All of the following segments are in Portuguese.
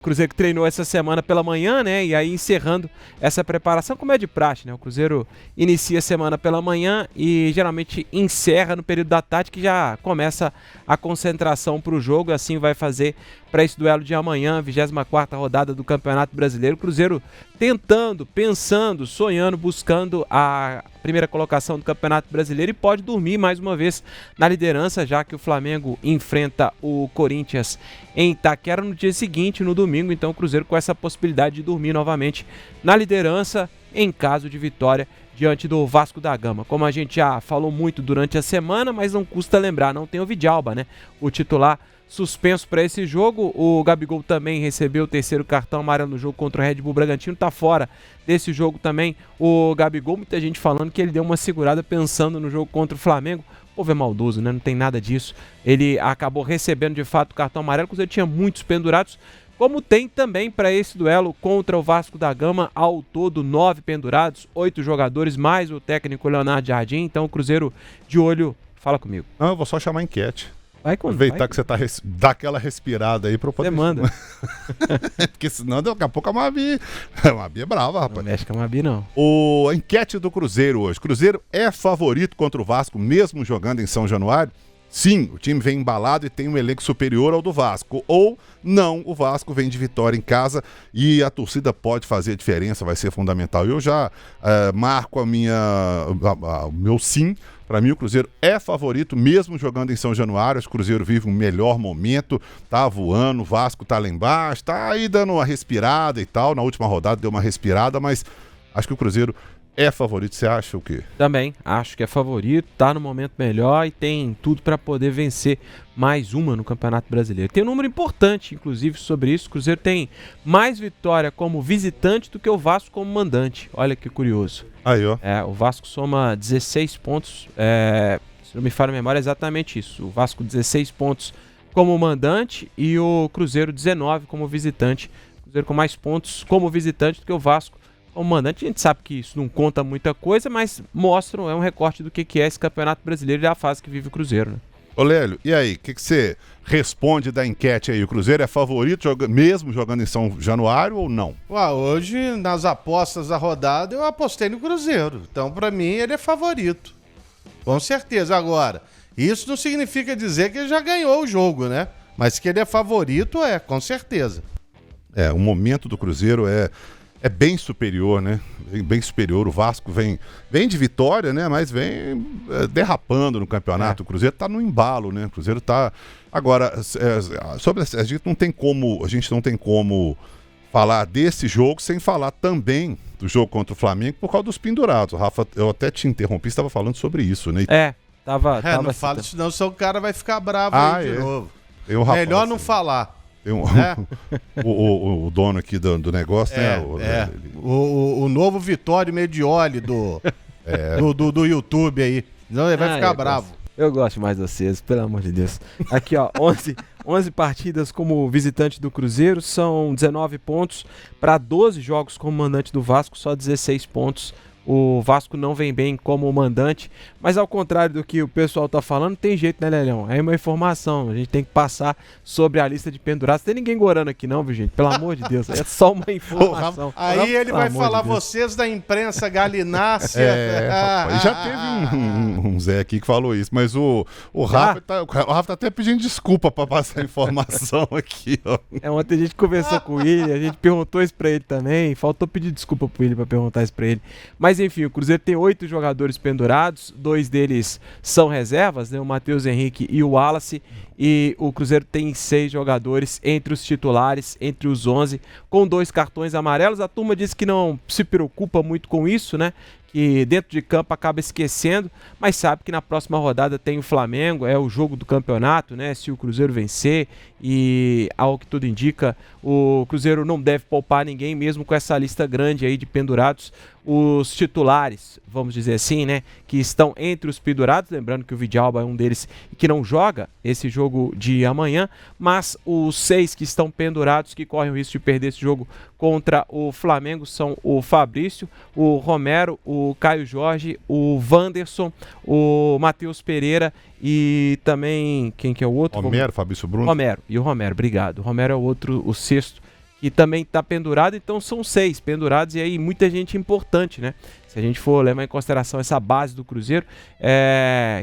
Cruzeiro que treinou essa semana pela manhã, né? E aí encerrando essa preparação, como é de praxe, né? O Cruzeiro inicia a semana pela manhã e geralmente encerra no período da tarde, que já começa a concentração para o jogo. Assim vai fazer para esse duelo de amanhã, 24ª rodada do Campeonato Brasileiro. Cruzeiro tentando, pensando, sonhando, buscando a primeira colocação do Campeonato Brasileiro e pode dormir mais uma vez na liderança, já que o Flamengo enfrenta o Corinthians em Itaquera no dia seguinte, no domingo. Então o Cruzeiro com essa possibilidade de dormir novamente na liderança em caso de vitória diante do Vasco da Gama. Como a gente já falou muito durante a semana, mas não custa lembrar, não tem o Vidalba, né? O titular suspenso para esse jogo. O Gabigol também recebeu o terceiro cartão amarelo no jogo contra o Red Bull Bragantino, tá fora desse jogo também o Gabigol. Muita gente falando que ele deu uma segurada pensando no jogo contra o Flamengo. O povo é maldoso, né? Não tem nada disso. Ele acabou recebendo de fato o cartão amarelo, porque ele tinha muitos pendurados, como tem também para esse duelo contra o Vasco da Gama. Ao todo 9 pendurados, 8 jogadores, mais o técnico Leonardo Jardim. Então o Cruzeiro de olho. Fala comigo. Não, eu vou só chamar a enquete. Vai quando? Aproveitar que você tá dá aquela respirada aí pra eu poder... Você manda. Porque senão daqui a pouco a Mabi é brava, rapaz. Não mexe com a Mabi, não. A enquete do Cruzeiro hoje. Cruzeiro é favorito contra o Vasco, mesmo jogando em São Januário? Sim, o time vem embalado e tem um elenco superior ao do Vasco. Ou não, o Vasco vem de vitória em casa e a torcida pode fazer a diferença, vai ser fundamental. Eu já marco o meu sim. Para mim o Cruzeiro é favorito, mesmo jogando em São Januário. O Cruzeiro vive um melhor momento, tá voando, o Vasco tá lá embaixo, tá aí dando uma respirada e tal. Na última rodada deu uma respirada, mas acho que o Cruzeiro é favorito. Você acha o quê? Também acho que é favorito, tá no momento melhor e tem tudo para poder vencer mais uma no Campeonato Brasileiro. Tem um número importante, inclusive, sobre isso. O Cruzeiro tem mais vitória como visitante do que o Vasco como mandante. Olha que curioso. Aí, ó. O Vasco soma 16 pontos, se não me falha a memória, é exatamente isso. O Vasco 16 pontos como mandante e o Cruzeiro 19 como visitante. O Cruzeiro com mais pontos como visitante do que o Vasco como mandante. A gente sabe que isso não conta muita coisa, mas mostra, é um recorte do que é esse Campeonato Brasileiro e a fase que vive o Cruzeiro, né? Ô Lélio, e aí, o que você responde da enquete aí? O Cruzeiro é favorito mesmo jogando em São Januário ou não? Hoje, nas apostas da rodada, eu apostei no Cruzeiro. Então, pra mim, ele é favorito. Com certeza. Agora, isso não significa dizer que ele já ganhou o jogo, né? Mas que ele é favorito, com certeza. O momento do Cruzeiro é bem superior, né? Bem superior. O Vasco vem de vitória, né? Mas vem derrapando no campeonato. O Cruzeiro tá no embalo, né? O Cruzeiro tá... Agora, a gente não tem como falar desse jogo sem falar também do jogo contra o Flamengo por causa dos pendurados. O Rafa, eu até te interrompi, você estava falando sobre isso, né? Tava não fala isso não, senão o cara vai ficar bravo aí de novo. Melhor não falar. Tem o dono aqui do negócio, né? O novo Vitório Medioli do YouTube aí. Não, ele vai ficar bravo. Eu gosto mais de vocês, pelo amor de Deus. Aqui, ó, 11 partidas como visitante do Cruzeiro, são 19 pontos. Para 12 jogos como mandante do Vasco, só 16 pontos. O Vasco não vem bem como mandante, mas ao contrário do que o pessoal tá falando, tem jeito, né, Lelhão? É uma informação, a gente tem que passar sobre a lista de pendurados. Não tem ninguém gorando aqui não, viu, gente? Pelo amor de Deus, é só uma informação. Aí ele vai falar vocês da imprensa galinácea. Rapaz, já teve um Zé aqui que falou isso, mas o Rafa tá até pedindo desculpa pra passar a informação aqui, ó. Ontem a gente conversou com ele, a gente perguntou isso pra ele também, faltou pedir desculpa pro ele pra perguntar isso pra ele. Mas enfim, o Cruzeiro tem 8 jogadores pendurados, 2 deles são reservas, né? O Matheus Henrique e o Wallace. E o Cruzeiro tem 6 jogadores entre os titulares, entre os 11, com 2 cartões amarelos. A turma diz que não se preocupa muito com isso, né? Que dentro de campo acaba esquecendo, mas sabe que na próxima rodada tem o Flamengo, é o jogo do campeonato, né? Se o Cruzeiro vencer, e ao que tudo indica, o Cruzeiro não deve poupar ninguém, mesmo com essa lista grande aí de pendurados. Os titulares, vamos dizer assim, né, que estão entre os pendurados, lembrando que o Vidalba é um deles que não joga esse jogo de amanhã, mas os 6 que estão pendurados, que correm o risco de perder esse jogo contra o Flamengo, são o Fabrício, o Romero, o Caio Jorge, o Wanderson, o Matheus Pereira e também, quem que é o outro? Romero, Fabrício Bruno. Romero, obrigado. O Romero é o outro, o 6º, que também está pendurado, então são 6 pendurados e aí muita gente importante, né? Se a gente for levar em consideração essa base do Cruzeiro,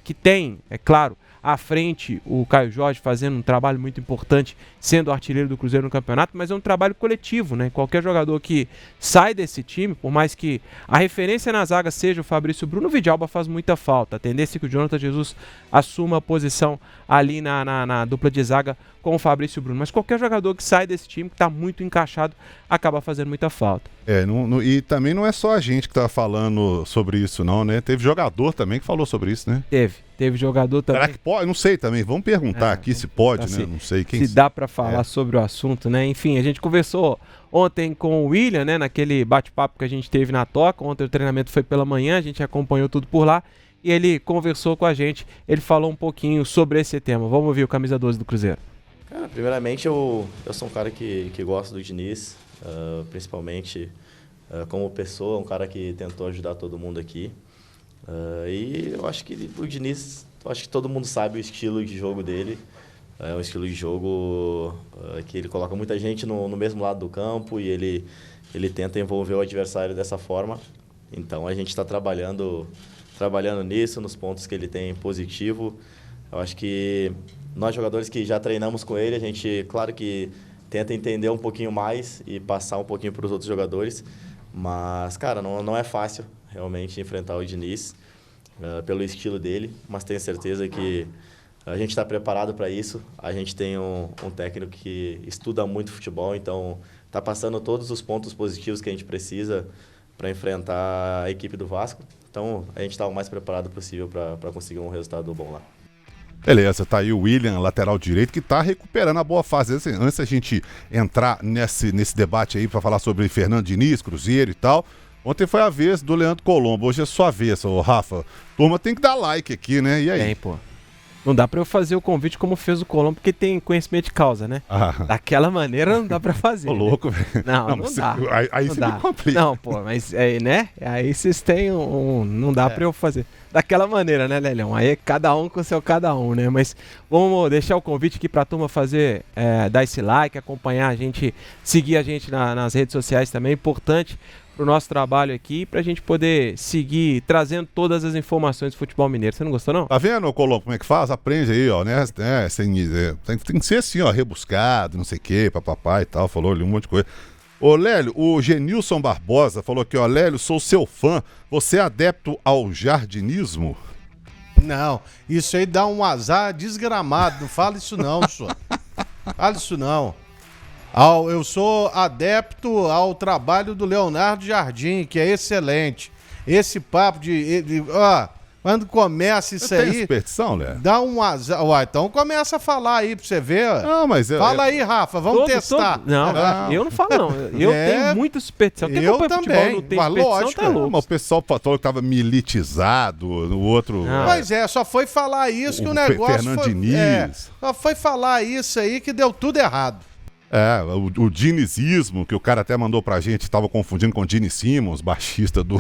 que tem, é claro, à frente o Caio Jorge fazendo um trabalho muito importante, sendo o artilheiro do Cruzeiro no campeonato, mas é um trabalho coletivo, né? Qualquer jogador que sai desse time, por mais que a referência na zaga seja o Fabrício Bruno, o Vidalba faz muita falta. A tendência é que o Jonathan Jesus assuma a posição ali na dupla de zaga com o Fabrício Bruno, mas qualquer jogador que sai desse time, que está muito encaixado, acaba fazendo muita falta. E também não é só a gente que tá falando sobre isso não, né? Teve jogador também que falou sobre isso, né? Teve jogador também. Será que pode? Não sei também. Vamos perguntar aqui se pode, né? Não sei quem. Se dá para falar sobre o assunto, né? Enfim, a gente conversou ontem com o William, né? Naquele bate-papo que a gente teve na Toca. Ontem o treinamento foi pela manhã, a gente acompanhou tudo por lá. E ele conversou com a gente, ele falou um pouquinho sobre esse tema. Vamos ouvir o camisa 12 do Cruzeiro. Cara, primeiramente eu sou um cara que gosta do Diniz, principalmente como pessoa, um cara que tentou ajudar todo mundo aqui. E eu acho que o Diniz, acho que todo mundo sabe o estilo de jogo dele. É um estilo de jogo que ele coloca muita gente no mesmo lado do campo e ele tenta envolver o adversário dessa forma. Então a gente está trabalhando nisso, nos pontos que ele tem positivo. Eu acho que nós jogadores que já treinamos com ele, a gente, claro que tenta entender um pouquinho mais e passar um pouquinho para os outros jogadores. Mas, cara, não é fácil realmente enfrentar o Diniz pelo estilo dele, mas tenho certeza que a gente está preparado para isso. A gente tem um técnico que estuda muito futebol, então está passando todos os pontos positivos que a gente precisa para enfrentar a equipe do Vasco. Então, a gente está o mais preparado possível para conseguir um resultado bom lá. Beleza, tá aí o William, lateral direito, que tá recuperando a boa fase. Antes da gente entrar nesse debate aí para falar sobre Fernando Diniz, Cruzeiro e tal, ontem foi a vez do Leandro Colombo, hoje é sua vez, ô Rafa. Turma tem que dar like aqui, né? E aí? Pô. Não dá pra eu fazer o convite como fez o Colombo, porque tem conhecimento de causa, né? Daquela maneira não dá pra fazer. Ô, louco, velho. Não dá. Aí você me complica. Não, pô, mas né? Aí vocês têm não dá pra eu fazer. Daquela maneira, né, Lelhão? Aí é cada um com o seu cada um, né? Mas vamos deixar o convite aqui pra turma fazer, dar esse like, acompanhar a gente, seguir a gente nas redes sociais também, importante pro nosso trabalho aqui, pra gente poder seguir trazendo todas as informações do futebol mineiro. Você não gostou, não? Tá vendo, Colombo, como é que faz? Aprende aí, ó, né? Tem que ser assim, ó, rebuscado, não sei o quê, papapá e tal, falou ali um monte de coisa. Ô, Lélio, o Genilson Barbosa falou aqui, ó, Lélio, sou seu fã, você é adepto ao jardinismo? Não, isso aí dá um azar desgramado, não fala isso não, senhor. Fala isso não. Eu sou adepto ao trabalho do Leonardo Jardim, que é excelente. Esse papo quando começa isso aí... Tem superstição, Léo? Dá um azar. Então começa a falar aí pra você ver. Não, mas... Fala aí, Rafa, vamos testar. Não, eu não falo não. Eu tenho muita superstição. Eu também, não tem mas lógico. Tá louco. Mas o pessoal falou que tava militizado, no outro... Pois só foi falar isso que o negócio Fernando foi... Diniz. Só foi falar isso aí que deu tudo errado. O dinizismo, que o cara até mandou pra gente, tava confundindo com o Gene Simmons, baixista do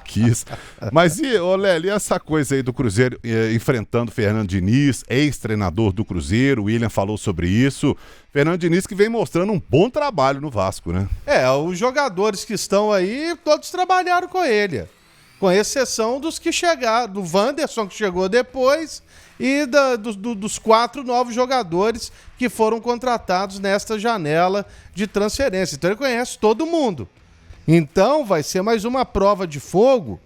Kiss. Mas Lélia, e essa coisa aí do Cruzeiro enfrentando Fernando Diniz, ex-treinador do Cruzeiro, o William falou sobre isso. Fernando Diniz que vem mostrando um bom trabalho no Vasco, né? Os jogadores que estão aí, todos trabalharam com ele. Com exceção dos que chegaram, do Wanderson que chegou depois e dos 4 novos jogadores que foram contratados nesta janela de transferência. Então ele conhece todo mundo. Então vai ser mais uma prova de fogo,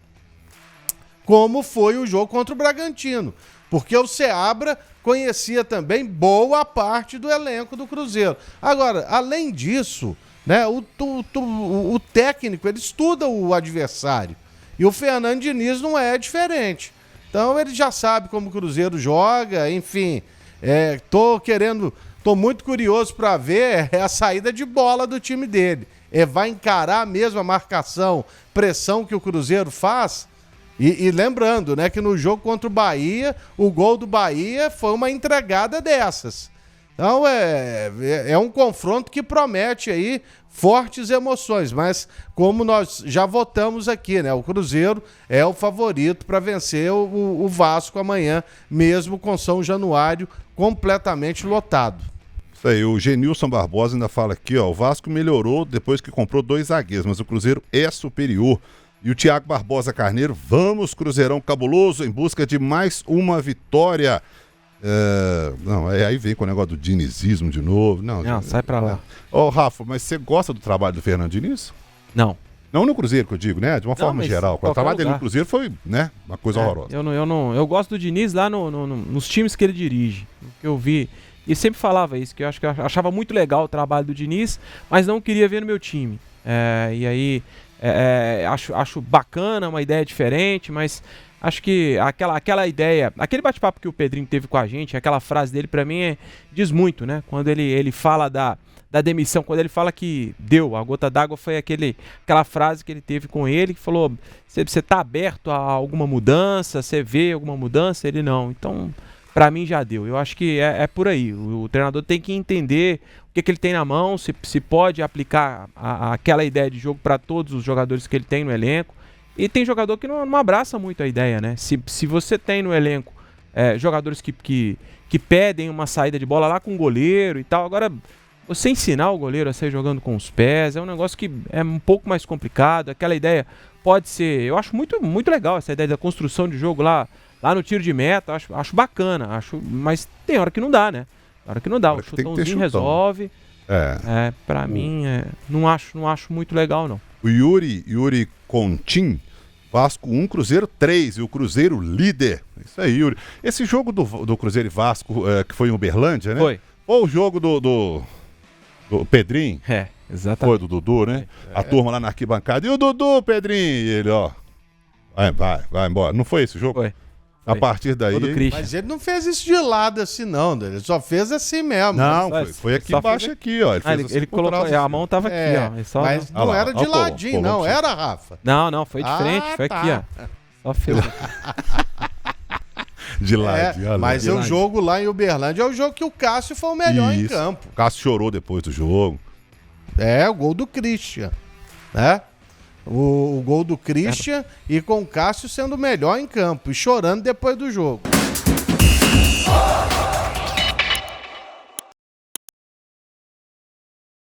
como foi o jogo contra o Bragantino. Porque o Seabra conhecia também boa parte do elenco do Cruzeiro. Agora, além disso, né, o técnico ele estuda o adversário. E o Fernando Diniz não é diferente. Então ele já sabe como o Cruzeiro joga, enfim. Tô muito curioso para ver a saída de bola do time dele. Vai encarar a mesma marcação, pressão que o Cruzeiro faz? E lembrando, né, que no jogo contra o Bahia, o gol do Bahia foi uma entregada dessas. Então é um confronto que promete aí fortes emoções, mas como nós já votamos aqui, né, o Cruzeiro é o favorito para vencer o Vasco amanhã, mesmo com São Januário completamente lotado. Isso aí, o Genilson Barbosa ainda fala aqui, ó, o Vasco melhorou depois que comprou 2 zagueiros, mas o Cruzeiro é superior. E o Thiago Barbosa Carneiro, vamos Cruzeirão cabuloso em busca de mais uma vitória. Não, aí vem com o negócio do dinizismo de novo. Não, sai pra lá. Ô, Rafa, mas você gosta do trabalho do Fernando Diniz? Não. Não no Cruzeiro, que eu digo, né? De uma forma geral. O trabalho dele no Cruzeiro foi, né, uma coisa horrorosa. Eu gosto do Diniz lá nos times que ele dirige. Que eu vi. E sempre falava isso, que eu achava muito legal o trabalho do Diniz, mas não queria ver no meu time. E aí, acho bacana, uma ideia diferente, mas acho que aquela ideia, aquele bate-papo que o Pedrinho teve com a gente, aquela frase dele, pra mim, diz muito, né? Quando ele fala da demissão, quando ele fala que a gota d'água foi aquela frase que ele teve com ele, que falou, você tá aberto a alguma mudança, você vê alguma mudança? Ele não. Então, pra mim já deu. Eu acho que é por aí. O treinador tem que entender o que ele tem na mão, se pode aplicar aquela ideia de jogo para todos os jogadores que ele tem no elenco. E tem jogador que não abraça muito a ideia, né? Se você tem no elenco jogadores que pedem uma saída de bola lá com o goleiro e tal, agora você ensinar o goleiro a sair jogando com os pés é um negócio que é um pouco mais complicado. Aquela ideia pode ser... Eu acho muito, muito legal essa ideia da construção de jogo lá no tiro de meta, acho bacana, mas tem hora que não dá, né? Tem hora que não dá, o chutãozinho resolve. Pra mim, não acho muito legal, não. O Yuri Contim, Vasco 1, Cruzeiro 3, e o Cruzeiro líder. Isso aí, Yuri. Esse jogo do Cruzeiro e Vasco, que foi em Uberlândia, né? Foi. Ou o jogo do Pedrinho. Exatamente. Foi do Dudu, né? A turma lá na arquibancada. E o Dudu, Pedrinho? E ele, ó, vai embora. Não foi esse jogo? Foi. A partir daí... Mas ele não fez isso de lado assim, não. Ele só fez assim mesmo. Não, foi aqui embaixo, aqui, ó. Ele colocou, a mão tava aqui, ó. Mas não era de ladinho, não. Era, Rafa? Não, foi de frente, foi aqui, ó. Só fez. De ladinho, mas o jogo lá em Uberlândia é o jogo que o Cássio foi o melhor em campo. O Cássio chorou depois do jogo. O gol do Christian, né? O gol do Christian e com o Cássio sendo o melhor em campo e chorando depois do jogo.